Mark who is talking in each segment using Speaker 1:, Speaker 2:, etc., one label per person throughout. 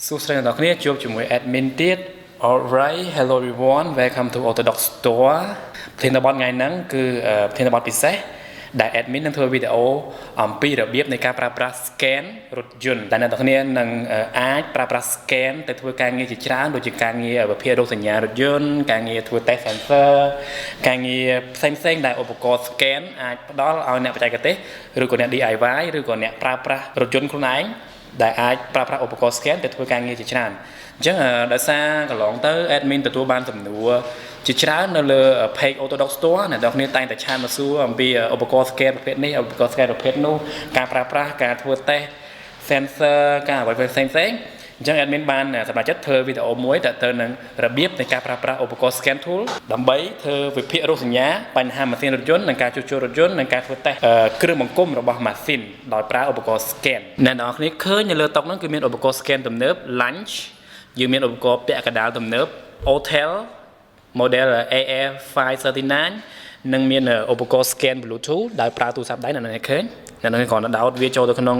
Speaker 1: សួស្តីអ្នកនរគ្នាជួបជាមួយ admin ទៀត Alright hello everyone welcome to Autodoc store ប្រធានបទថ្ងៃហ្នឹងគឺប្រធានបទពិសេសដែល admin នឹងធ្វើវីដេអូអំពីរបៀបនៃការប្រើប្រាស់ scan រថយន្តដែលអ្នកនរគ្នានឹងអាចប្រើប្រាស់ scan ទៅធ្វើការងារជាច្រើនដូចជាការងារវិភាគរោគសញ្ញារថយន្តការងារធ្វើ test sensor ការងារផ្សេងៗដែលឧបករណ៍ scan អាចផ្ដល់ឲ្យអ្នកបច្ចេកទេសឬក៏អ្នក DIY ឬក៏អ្នកប្រើប្រាស់រថយន្តខ្លួនឯងដែលអាចប្រើប្រាស់ឧបករណ៍ scan ទៅធ្វើការងារជាច្រើនអញ្ចឹងដោយសារកន្លងទៅ admin ទទួលបានសំណួរជាច្រើននៅលើ page Autodoc store អ្នកនរគ្នាតែងតែឆានមកសួរអំពីឧបករណ៍ scan ប្រភេទនេះឧបករណ៍ scan ប្រភេទនោះការប្រើប្រាស់ការធ្វើ test sensor ការអ្វីផ្សេងៗអញ្ចឹង admin បានសម្រាប់ចិត្តធ្វើវីដេអូមួយតទៅនឹងរបៀបនៃការប្រើប្រាស់ឧបករណ៍ scan tool ដើម្បីធ្វើវិភាគរោគសញ្ញាបញ្ហាម៉ាស៊ីនរថយន្តនិងការជួសជុលរថយន្តនិងការធ្វើ test គ្រឿងបង្គុំរបស់ម៉ាស៊ីនដោយប្រើឧបករណ៍ scan អ្នកនរគ្នាឃើញនៅលើតុហ្នឹងគឺមានឧបករណ៍ scan ទំនើប lunch យើងមានឧបករណ៍ពាក់កណ្ដាលទំនើប hotel model AF539 និងមានឧបករណ៍ scan Bluetooth ដោយប្រើទូរស័ព្ទដៃអ្នកនរគ្នាឃើញអ្នកនរគ្នាគ្រាន់តែដោតវាចូលទៅក្នុង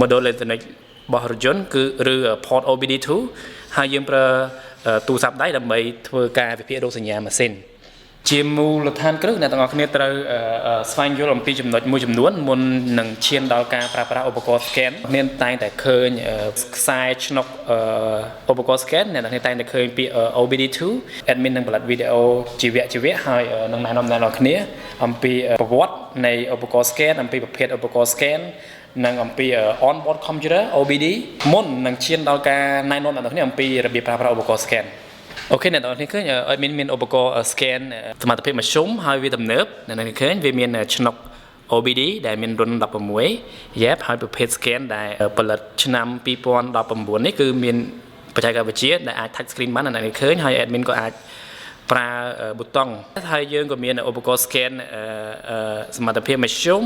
Speaker 1: model electronic របស់រថយន្តគឺឬ port OBD2 ហើយយើងប្រើទូរស័ព្ទដៃដើម្បីធ្វើការវិភាគរោគសញ្ញាម៉ាស៊ីនជាមូលដ្ឋានគ្រឹះអ្នកទាំងអស់គ្នាត្រូវស្វែងយល់អំពីចំណុចមួយចំនួនមុននឹងឈានដល់ការប្រើប្រាស់ឧបករណ៍ scan អ្នកតែងតែឃើញខ្សែឆ្នុកឧបករណ៍ scan អ្នកតែងតែឃើញពី OBD2 admin នឹងផលិតវីដេអូជីវៈហើយនឹងណែនាំអ្នកទាំងអស់គ្នាអំពីប្រវត្តិនៃឧបករណ៍ scan អំពីប្រភេទឧបករណ៍ scan និងអំពី onboard computer OBD មុននឹងឈានដល់ការណែនាំអ្នកទាំងអស់គ្នាអំពីរបៀបប្រើប្រាស់ឧបករណ៍ scanអូខេអ្នកនរគ្នាឃើញមានឧបករណ៍ scan សមត្ថភាពមធ្យមហើយវាទំនើបអ្នកនរគ្នាឃើញវាមានឆ្នុក OBD ដែលមានរុន16 Yep ហើយប្រភេទ scan ដែលផលិតឆ្នាំ2019នេះគឺមានបច្ចេកវិទ្យាដែលអាច touch screen បានអ្នកនរគ្នាឃើញហើយ admin ក៏អាចប្រើប៊ូតុងហើយយើងក៏មានឧបករណ៍ scan សមត្ថភាពមធ្យម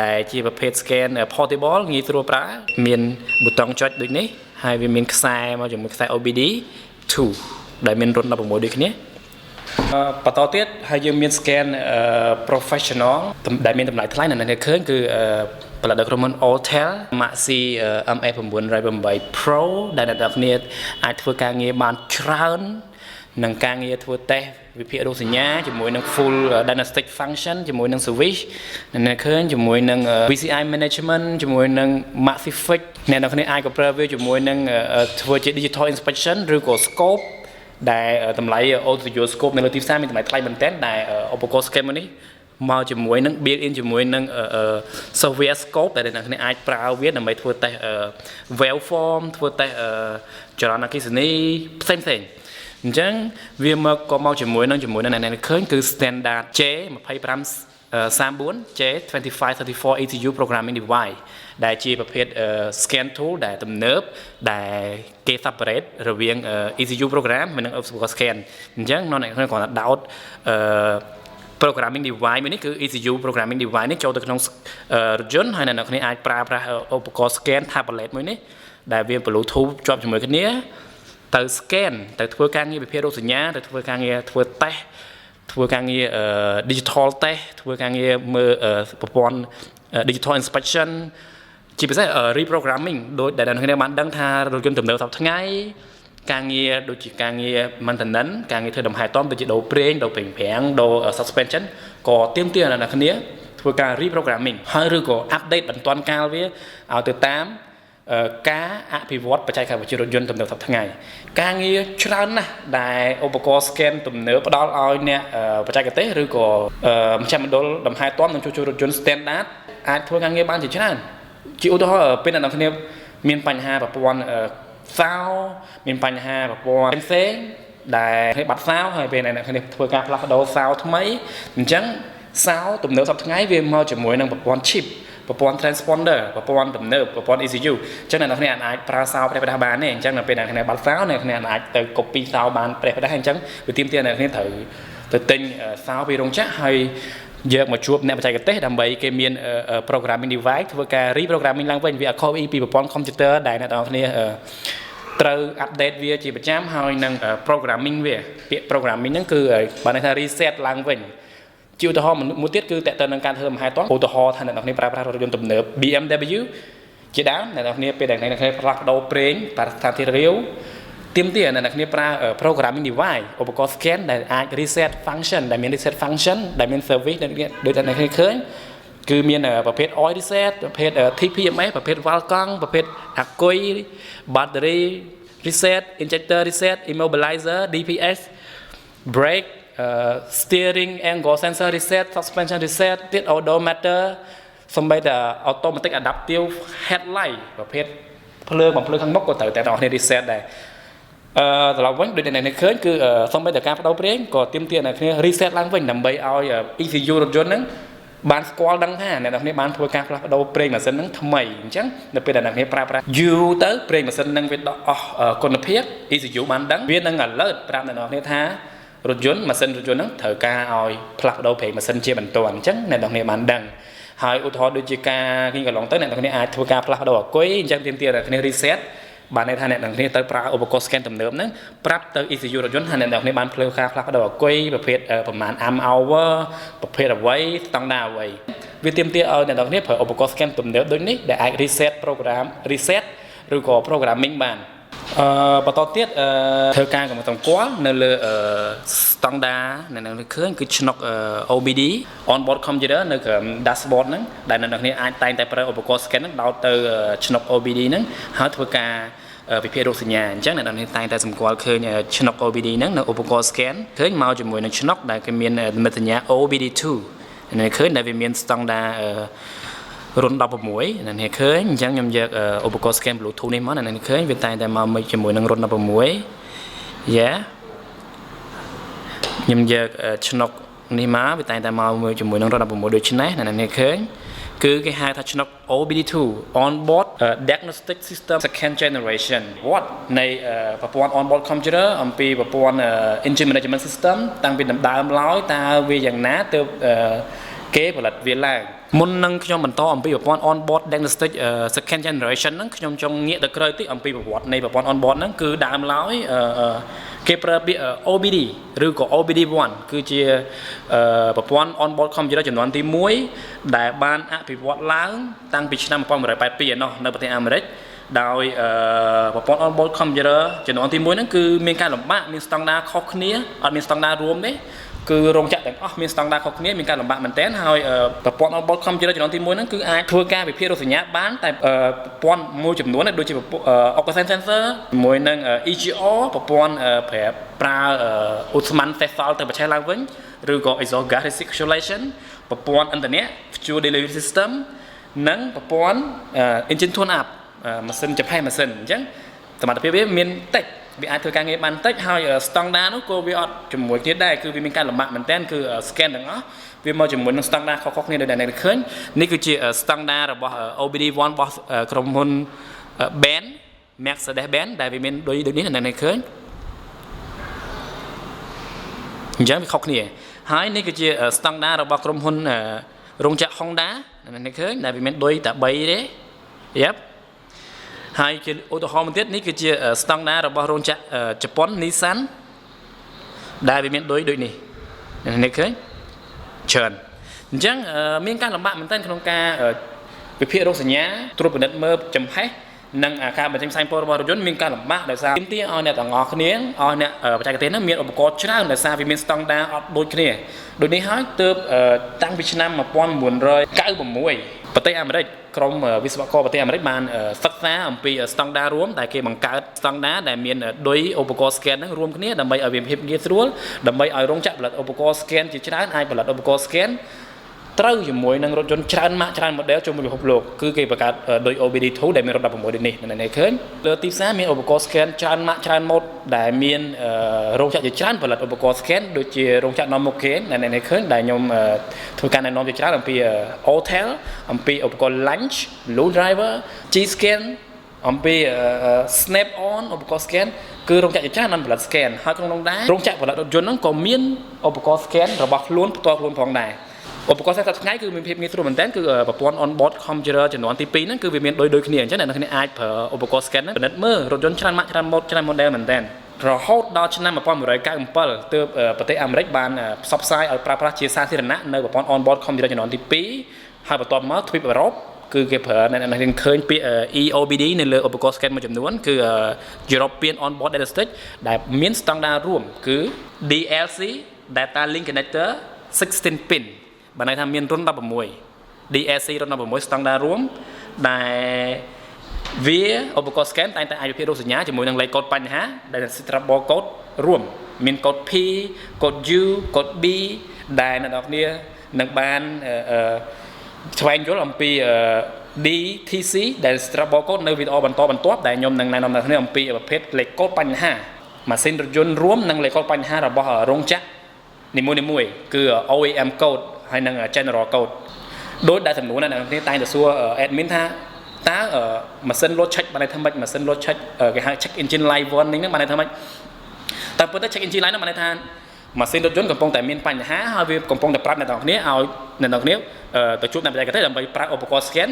Speaker 1: ដែលជាប្រភេទ scan portable ងាយស្រួលប្រើមានប៊ូតុងចុចដូចនេះហើយវាមានខ្សែមកជាមួយខ្សែ OBD 2ដែលមានរុន16ដូចគ្នាបន្តទៀតហើយយើងមាន scan professional ដែលមានតម្លៃថ្លៃនៅនេះឃើញគឺផលិតដោយក្រុមហ៊ុន Hotel Maxi MA908 Pro ដែលអ្នកនរគ្នាអាចធ្វើការងារបានច្រើននឹងការងារធ្វើ test វិភាគរោគសញ្ញាជាមួយនឹង full diagnostic function ជាមួយនឹង service អ្នកឃើញជាមួយនឹង VCI management ជាមួយនឹង Maxifix អ្នកនរគ្នាអាចក៏ប្រើវាជាមួយនឹងធ្វើជា digital inspection ឬក៏ scope ដែលតម្លៃ Autodoc scope នៅលើទីផ្សារមានតម្លៃថ្លៃមែនទែនដែលឧបករណ៍ scan នេះមកជាមួយនឹង built in ជាមួយនឹង software scope ដែលអ្នកគ្នាអាចប្រើវាដើម្បីធ្វើ test waveform ធ្វើ test ចរន្តអគ្គិសនីផ្សេងអញ្ចឹងវាមកជាមួយនឹងអ្នកឃើញគឺ standard J2534 J2534 ECU programming device ដែលជាប្រភេទ scan tool ដែលទំនើបដែលគេ separate រវាង ECU program និង ឧបករណ៍ scan អញ្ចឹងអ្នកគ្រាន់តែដោតprogramming device មួយនេះគឺ ECU programming device នេះចូលទៅក្នុងរថយន្តហើយអ្នកគ្នាអាចប្រើប្រាស់ឧបករណ៍ scan tablet មួយនេះដែលវា Bluetooth ជាប់ជាមួយគ្នាទៅ scan ទៅធ្វើការងារវិភាគរោគសញ្ញាទៅធ្វើការងារធ្វើ test ធ្វើការងារ digital test ធ្វើការងារមើលប្រព័ន្ធ digital inspection ជាពិសេស reprogramming ដោយដែលអ្នកគ្នាបានដឹងថារថយន្តទំនើបសប្តាហ៍ថ្ងៃការងារដូចជាការងារ maintenance ការងារធ្វើដំហែតមដូចជាដូរប្រេងដូរពេញប្រាំងដូរ suspension ក៏ទាមទារអ្នកគ្នាធ្វើការ reprogramming ហើយឬក៏ update បន្ទាន់កាលវាឲ្យទៅតាមការអភិវឌ្ឍបច្ចេកវិទ្យារថយន្តទំនើបសប្តាហ៍ថ្ងៃការងារច្រើនណាស់ដែលឧបករណ៍ scan ទំនើបផ្ដល់ឲ្យអ្នកបច្ចេកទេសឬក៏មជ្ឈមណ្ឌលដំហែតមនិងជួសជុលរថយន្ត standard អាចធ្វើការងារបានជាច្រើនជាឧទាហរណ៍ពេលអ្នកនរគ្នាមានបញ្ហាប្រព័ន្ធសោមានបញ្ហាប្រព័ន្ធផ្សេងដែលបាត់សោហើយពេលអ្នកគ្នាធ្វើការផ្លាស់ប្ដូរសោថ្មីអញ្ចឹងសោទំនើបសប្តាហ៍ថ្ងៃវាមកជាមួយនឹងប្រព័ន្ធ chip ប្រព័ន្ធ transponder ប្រព័ន្ធទំនើបប្រព័ន្ធ ECU អញ្ចឹងអ្នកនរគ្នាអាចប្រើសោប្រេះផ្ដាស់បានទេអញ្ចឹងនៅពេលអ្នកគ្នាបាត់សោអ្នកគ្នាអាចទៅ copy សោបានប្រេះផ្ដាស់អញ្ចឹងវាទាមទារអ្នកគ្នាត្រូវទៅទិញសោពីរោងចក្រហើយយកមកជួបអ្នកបច្ចេកទេសដើម្បីគេមាន programming device ធ្វើការ reprogramming ឡើងវិញវា copy ពីប្រព័ន្ធ computer ដែលអ្នកនរគ្នាត្រូវ update វាជាប្រចាំហើយនឹង programming វាពាក្យ programming ហ្នឹងគឺបើន័យថា reset ឡើងវិញជាឧទាហរណ៍មួយទៀតគឺតើតើនឹងការធ្វើមហាតនឧទាហរណ៍ថាអ្នកនរគ្នាប្រើប្រាស់រថយន្តទំនើប BMW ជាដើមអ្នកនរគ្នាពេលដែលអ្នកនរគ្នាផ្លាស់ប្ដូរប្រេងបរិស្ថានធាតុរាវទៀមទាអ្នកនរគ្នាប្រើ programming device ឧបករណ៍ scan ដែលអាច reset function ដែលមាន reset function ដែលមាន service ដូចអ្នកនរគ្នាឃើញគឺមានប្រភេទ oil reset ប្រភេទ TPMS ប្រភេទ valve កង់ប្រភេទអាគុយ battery reset injector reset immobilizer DPS brake steering angle sensor reset suspension reset ទៀត odometer សំបីតែ automatic adaptive headlight ប្រភេទភ្លើងបំភ្លឺខាងមុខក៏ត្រូវតែអ្នកនរគ្នា reset ដែរត្រឡប់វិញដូចអ្នកនរគ្នាឃើញគឺសំបីតែការបដូរប្រេងក៏ទាមទារអ្នកនរគ្នា reset ឡើងវិញដើម្បីឲ្យ ECU រថយន្តហ្នឹងបានស្គាល់ដឹងថាអ្នកនរគ្នាបានធ្វើការផ្លាស់ប្ដូរប្រេងម៉ាស៊ីនហ្នឹងថ្មីអញ្ចឹងនៅពេលដែលអ្នកនរគ្នាប្រើប្រាស់យូរទៅប្រេងម៉ាស៊ីនហ្នឹងវាដកអស់គុណភាព ECU បានដឹងវានឹង alert ប្រាប់អ្នកនរគ្នាថារថយន្តម៉ាស៊ីនរថយន្តហ្នឹងត្រូវការឲ្យផ្លាស់ប្ដូរប្រេងម៉ាស៊ីនជាបន្ទាន់អញ្ចឹងអ្នកនរគ្នាបានដឹងហើយឧទាហរណ៍ដូចជាការគិញកន្លងទៅអ្នកនរគ្នាអាចធ្វើការផ្លាស់ប្ដូរអាគុយអញ្ចឹងទាមទារអ្នកនរគ្នា reset បានន័យថាអ្នកនរគ្នាទៅប្រើឧបករណ៍ scan ទំនើបហ្នឹងប្រាប់ទៅ ECU រថយន្តថាអ្នកនរគ្នាបានផ្លើការផ្លាស់ប្ដូរអាគុយប្រភេទប្រមាណ amp hour ប្រភេទអ្វីស្តង់ដារអ្វីវាទាមទារឲ្យអ្នកនរគ្នាប្រើឧបករណ៍ scan ទំនើបដូចនេះដែលអាច reset program reset ឬក៏ programming បានបន្តទៀតធ្វើការកំណត់សម្គាល់នៅលើស្តង់ដារអ្នកនរគ្នាឃើញគឺឆ្នុក OBD on board computer នៅក្រោម dashboard ហ្នឹងដែលអ្នកនរគ្នាអាចតែងតែប្រើឧបករណ៍ scan ហ្នឹងដោតទៅឆ្នុក OBD ហ្នឹងហើយធ្វើការវិភាគរោគសញ្ញាអញ្ចឹងអ្នកនរគ្នាតែងតែសម្គាល់ឃើញឆ្នុក OBD ហ្នឹងនៅឧបករណ៍ scan ឃើញមកជាមួយនឹងឆ្នុកដែលគេមាននិមិត្តសញ្ញា OBD2 អ្នកឃើញដែលវាមានស្តង់ដាររុន16អ្នកនេះឃើញអញ្ចឹងខ្ញុំយកឧបករណ៍ scan Bluetooth នេះមកអ្នកនេះឃើញវាតែងតែមកជាមួយនឹងរុន16យ៉ាខ្ញុំយកឆ្នុកនេះមកវាតែងតែមកជាមួយនឹងរុន16ដូចនេះអ្នកនេះឃើញគឺគេហៅថាឆ្នុក OBD2 on board diagnostic system second generation វត្តនៃប្រព័ន្ធ on board computer អំពីប្រព័ន្ធ engine management system តាំងពីដើមឡើយតើវាយ៉ាងណាទើបគេផលិតវាឡើងមុននឹងខ្ញុំបន្តអំពីប្រព័ន្ធ on board diagnostic second generation ហ្នឹងខ្ញុំចង់ងាកទៅក្រោយតិចអំពីប្រវត្តិនៃប្រព័ន្ធ on board ហ្នឹងគឺដើមឡើយគេប្រើពាក្យ OBD ឬក៏ OBD1 គឺជាប្រព័ន្ធ on board computer ចំនួនទី1ដែលបានអភិវឌ្ឍឡើងតាំងពីឆ្នាំ1982ឯណោះនៅប្រទេសអាមេរិកដោយប្រព័ន្ធ on board computer ចំនួនទី1ហ្នឹងគឺមានការលំបាកមានស្តង់ដារខុសគ្នាអត់មានស្តង់ដាររួមទេគឺរោងចក្រទាំងអស់មានស្តង់ដារខុសគ្នាមានការលំបាកមែនទែនហើយប្រព័ន្ធ on board computer ចំនួនទី1ហ្នឹងគឺអាចធ្វើការវិភាគរោគសញ្ញាបានតែប្រព័ន្ធមួយចំនួនដូចជាoxygen sensor ជាមួយនឹង EGR ប្រព័ន្ធប្រើឧស្ម័នសេសសល់ទៅបញ្ឆេះឡើងវិញឬក៏ exhaust gas recirculation ប្រព័ន្ធឥន្ធនៈ fuel delivery system និងប្រព័ន្ធ engine tune up ម៉ាស៊ីនចំហេះម៉ាស៊ីនអញ្ចឹងសមត្ថភាពវាមានតិចវាអាចធ្វើការងារបានតិចហើយស្តង់ដារនោះក៏វាអត់ជាមួយគ្នាដែរគឺវាមានការលំបាកមែនទែនគឺ scan ទាំងអស់វាមកជាមួយនឹងស្តង់ដារខុសៗគ្នាដោយដែលអ្នកឃើញនេះគឺជាស្តង់ដាររបស់ OBD1 របស់ក្រុមហ៊ុន Benz Mercedes Benz ដែលវាមានដូចនេះអ្នកឃើញអញ្ចឹងវាខុសគ្នាហើយនេះគឺជាស្តង់ដាររបស់ក្រុមហ៊ុនរោងចក្រ Honda អ្នកឃើញដែលវាមានដូចតែ3ទេយ៉ាប់ហើយជាឧទាហរណ៍មួយទៀតនេះគឺជាស្តង់ដាររបស់រោងចក្រជប៉ុន Nissan ដែលវាមានដូចនេះនេះឃើញច្រើនអញ្ចឹងមានការលំបាកមែនទែនក្នុងការវិភាគរោគសញ្ញាត្រួតពិនិត្យមើលចំហេះនិងការបញ្ចេញផ្សាយពលរបស់រថយន្តមានការលំបាកដោយសារទាមទារឲ្យអ្នកទាំងអស់គ្នាឲ្យអ្នកបច្ចេកទេសហ្នឹងមានឧបករណ៍ច្រើនដោយសារវាមានស្តង់ដារអត់ដូចគ្នាដូចនេះហើយទើបតាំងពីឆ្នាំ1996ប្រទេសអាមេរិកក្រុមវិស្វករប្រទេសអាមេរិកបានសិក្សាអំពីស្តង់ដាររួមដែលគេបង្កើតស្តង់ដារដែលមានដោយឧបករណ៍ scan ហ្នឹងរួមគ្នាដើម្បីឲ្យវាមានភាពងាយស្រួលដើម្បីឲ្យរោងចក្រផលិតឧបករណ៍ scan ជាច្រើនអាចផលិតឧបករណ៍ scan ត្រូវជាមួយនឹងរថយន្តច្រើនម៉ាកច្រើន model ជុំវិញពិភពលោកគឺគេបង្កើតដោយ OBD2 ដែលមានរថ16ដូចនេះអ្នកឃើញលើទីផ្សារមានឧបករណ៍ scan ច្រើនម៉ាកច្រើន ម៉ូតដែលមានរោងចក្រជាច្រើនផលិតឧបករណ៍ scan ដូចជារោងចក្រនាំមុខគេអ្នកឃើញដែលខ្ញុំធ្វើការណែនាំជាច្រើនអំពី Hotel អំពីឧបករណ៍ Lunch Blue Driver G Scan អំពី Snap On ឧបករណ៍ scan គឺរោងចក្រជាច្រើនបានផលិត scan ហើយក្នុងនោះដែររោងចក្រផលិតរថយន្តហ្នឹងក៏មានឧបករណ៍ scan របស់ខ្លួនផ្ទាល់ខ្លួនផងដែរឧបករណ៍ scan ថ្ងៃគឺមានភាពងាយស្រួលមែនទែនគឺប្រព័ន្ធ on board computer ចំនួនទី2ហ្នឹងគឺវាមានដូចគ្នាអញ្ចឹងអ្នកនរគ្នាអាចប្រើឧបករណ៍ scan ហ្នឹងពិនិត្យមើលរថយន្តច្រើនម៉ាកច្រើនម៉ូតច្រើន model មែនទែនរហូតដល់ឆ្នាំ1997ទើបប្រទេសអាមេរិកបានផ្សព្វផ្សាយឲ្យប្រើប្រាស់ជាសាធារណៈនៅប្រព័ន្ធ on board computer ចំនួនទី2ហើយបន្ទាប់មកទ្វីបអឺរ៉ុប គឺគេប្រើនៅនឹងឃើញពាក្យ EOBD នៅលើឧបករណ៍ scan មួយចំនួនគឺ European Onboard Diagnostic ដែលមានស្តង់ដាររួមគឺ DLC Data Link Connector 16 pin បើន័យថាមានរុន16 DLC រុន16ស្តង់ដាររួមដែលវាឧបករណ៍ scan តែងតែអាចវិភាគរោគសញ្ញាជាមួយនឹងលេខកូដបញ្ហាដែល Strabo code រួមមានកូដ P កូដ U កូដ B ដែលអ្នកនរគ្នានឹងបានស្វែងយល់អំពី DTC ដែល Strabo code នៅវីដេអូបន្តបន្ទាប់ដែលខ្ញុំនឹងណែនាំអ្នកនរគ្នាអំពីប្រភេទលេខកូដបញ្ហាម៉ាស៊ីនរថយន្តរួមនិងលេខកូដបញ្ហារបស់រោងចក្រនីមួយៗគឺ OEM code ហើយនិង General code ដោយដែលសំណួរអ្នកនរគ្នាតែងតែសួរ admin ថាតើម៉ាស៊ីនលោត check បានន័យថាម៉េចម៉ាស៊ីនលោត check គេហៅ check engine light warning ហ្នឹងបានន័យថាម៉េចតែពិតទៅ check engine light ហ្នឹងបានន័យថាម៉ាស៊ីនរថយន្តកំពុងតែមានបញ្ហាហើយវាកំពុងតែប្រាប់អ្នកនរគ្នាឲ្យអ្នកនរគ្នាទៅជួបអ្នកបច្ចេកទេសដើម្បីប្រើឧបករណ៍ scan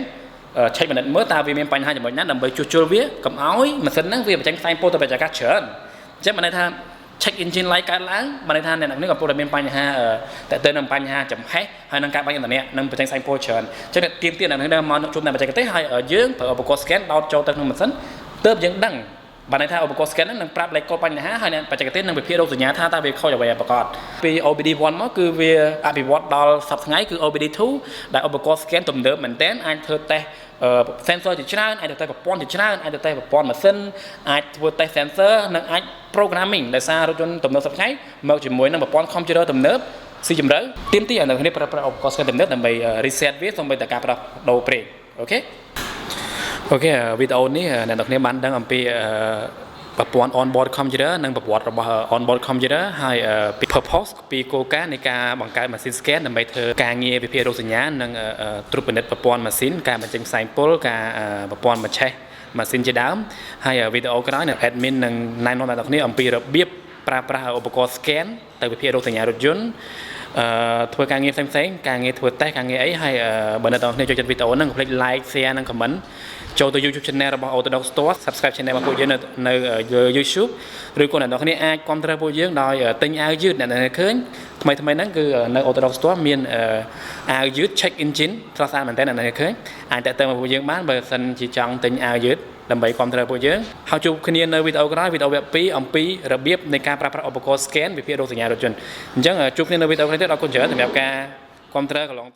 Speaker 1: check បណ្ឌិតមើលតើវាមានបញ្ហាចំណុចណាដើម្បីជួសជុលវាកុំឲ្យម៉ាស៊ីនហ្នឹងវាបញ្ចេញផ្សែងពុលទៅបច្ចេកទេសច្រើនអញ្ចឹងបានន័យថា check engine light កើតឡើងបានន័យថាអ្នកនរគ្នាកំពុងតែមានបញ្ហាតើទៅនឹងបញ្ហាចំហេះហើយនឹងការបាញ់អ៊ីនធឺណិតនឹងបញ្ចេញផ្សែងពុលច្រើនអញ្ចឹងទៀមអ្នកនរគ្នាមកជួបអ្នកបច្ចេកទេសហើយយើងប្រើឧបករណ៍ scan ដោតចូលទៅក្នុងម៉ាស៊ីនទើបយើងដឹងបានន័យថាឧបករណ៍ scan ហ្នឹងនឹងប្រាប់លេខកូដបញ្ហាហើយអ្នកបច្ចេកទេសនឹងវិភាគរោគសញ្ញាថាតើវាខុសអ្វីប្រកបពី OBD 1 មកគឺវាអភិវឌ្ឍដល់សប្តាហ៍ថ្ងៃគឺ OBD 2ដែលឧបករណ៍ scan ទំនើបមែនទែនអាចធ្វើតេស្តsensor ជាច្រើនអាចទៅតេស្តប្រព័ន្ធជាច្រើនអាចទៅតេស្តប្រព័ន្ធម៉ាស៊ីនអាចធ្វើតេស្ត sensor និងអាច programming ដោយសាររថយន្តទំនើបសប្តាហ៍ថ្ងៃមកជាមួយនឹងប្រព័ន្ធ computer ទំនើបស៊ីជម្រៅទៀមទីអ្នកគ្នាប្រើប្រាស់ឧបករណ៍ scan ទំនើបដើម្បី reset វាសូម្បីតែការផ្ដោះដូរប្រេងអូខេវីដេអូនេះអ្នកនរគ្នាបានដឹងអំពីប្រព័ន្ធ onboard computer និងប្រវត្តិរបស់ onboard computer ហើយ purpose ពីគោលការណ៍នៃការបង្កើតម៉ាស៊ីន scan ដើម្បីធ្វើការងារវិភាគរោគសញ្ញានិងត្រួតពិនិត្យប្រព័ន្ធម៉ាស៊ីនការបញ្ចេញផ្សែងពុលការប្រព័ន្ធបញ្ឆេះម៉ាស៊ីនជាដើមហើយវីដេអូក្រោយនៅ admin នឹងណែនាំអ្នកនរគ្នាអំពីរបៀបប្រើប្រាស់ឧបករណ៍ scan ទៅវិភាគរោគសញ្ញារថយន្តធ្វើការងារផ្សេងៗការងារធ្វើតេស្តការងារអីហើយបើអ្នកនរគ្នាចូលចិត្តវីដេអូហ្នឹងកុំភ្លេច like share និង comment ចូលទៅ YouTube channel របស់ Autodoc Store subscribe channel របស់ពួកយើងនៅ YouTube ឬក៏អ្នកនរគ្នាអាចគាំទ្រពួកយើងដោយទិញអាវយឺតអ្នកនរគ្នាឃើញថ្មីហ្នឹងគឺនៅ Autodoc Store មានអាវយឺត check engine ស្រស់ស្អាតមែនតើអ្នកនរគ្នាឃើញអាចតាក់ទងមកពួកយើងបានបើសិនជាចង់ទិញអាវយឺតដើម្បីគាំទ្រពួកយើងហើយជួបគ្នានៅវីដេអូក្រោយវីដេអូវគ្គ2អំពីរបៀបនៃការប្រើប្រាស់ឧបករណ៍ scan វិភាគរោគសញ្ញារថយន្តអញ្ចឹងជួបគ្នានៅវីដេអូក្រោយទៀតអរគុណច្រើនសម្រាប់ការគាំទ្រកន្លង